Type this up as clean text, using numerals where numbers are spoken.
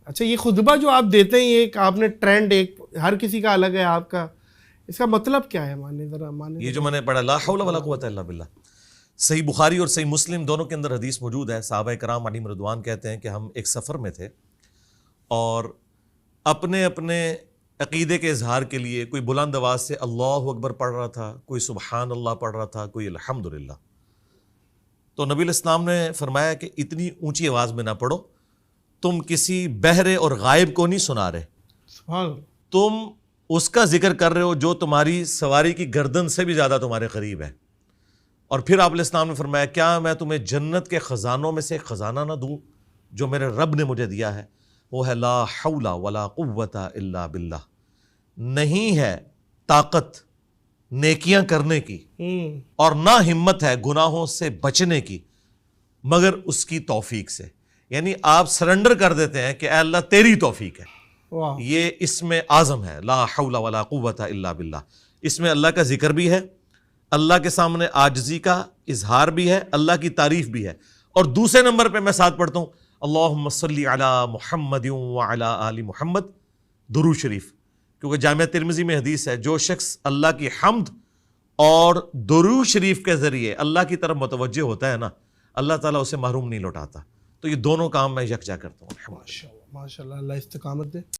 اچھا یہ خطبہ جو آپ دیتے ہیں یہ ایک آپ نے ٹرینڈ ایک ہر کسی کا الگ ہے آپ کا، اس کا مطلب کیا ہے؟ یہ جو میں نے پڑھا لا حول ولا قوت الا باللہ، صحیح بخاری اور صحیح مسلم دونوں کے اندر حدیث موجود ہے. صحابہ کرام علیہم رضوان کہتے ہیں کہ ہم ایک سفر میں تھے اور اپنے اپنے عقیدے کے اظہار کے لیے کوئی بلند آواز سے اللہ اکبر پڑھ رہا تھا، کوئی سبحان اللہ پڑھ رہا تھا، کوئی الحمدللہ. تو نبی علیہ السلام نے فرمایا کہ اتنی اونچی آواز میں نہ پڑھو، تم کسی بہرے اور غائب کو نہیں سنا رہے، سبحان اللہ. تم اس کا ذکر کر رہے ہو جو تمہاری سواری کی گردن سے بھی زیادہ تمہارے قریب ہے. اور پھر آپ علیہ السلام نے فرمایا کیا میں تمہیں جنت کے خزانوں میں سے ایک خزانہ نہ دوں جو میرے رب نے مجھے دیا ہے، وہ ہے لا حول ولا قوت الا باللہ. نہیں ہے طاقت نیکیاں کرنے کی اور نہ ہمت ہے گناہوں سے بچنے کی مگر اس کی توفیق سے. یعنی آپ سرنڈر کر دیتے ہیں کہ اے اللہ تیری توفیق ہے. واہ. یہ اس میں اعظم ہے لا حول ولا قوت الا باللہ. اس میں اللہ کا ذکر بھی ہے، اللہ کے سامنے عاجزی کا اظہار بھی ہے، اللہ کی تعریف بھی ہے. اور دوسرے نمبر پہ میں ساتھ پڑھتا ہوں اللہم صلی علی محمد وعلی آل محمد، درود شریف. کیونکہ جامعہ ترمذی میں حدیث ہے جو شخص اللہ کی حمد اور درود شریف کے ذریعے اللہ کی طرف متوجہ ہوتا ہے نا، اللہ تعالیٰ اسے محروم نہیں لوٹاتا. تو یہ دونوں کام میں یکجا کرتا ہوں. ماشاء اللہ ماشاء اللہ، اللہ استقامت دے.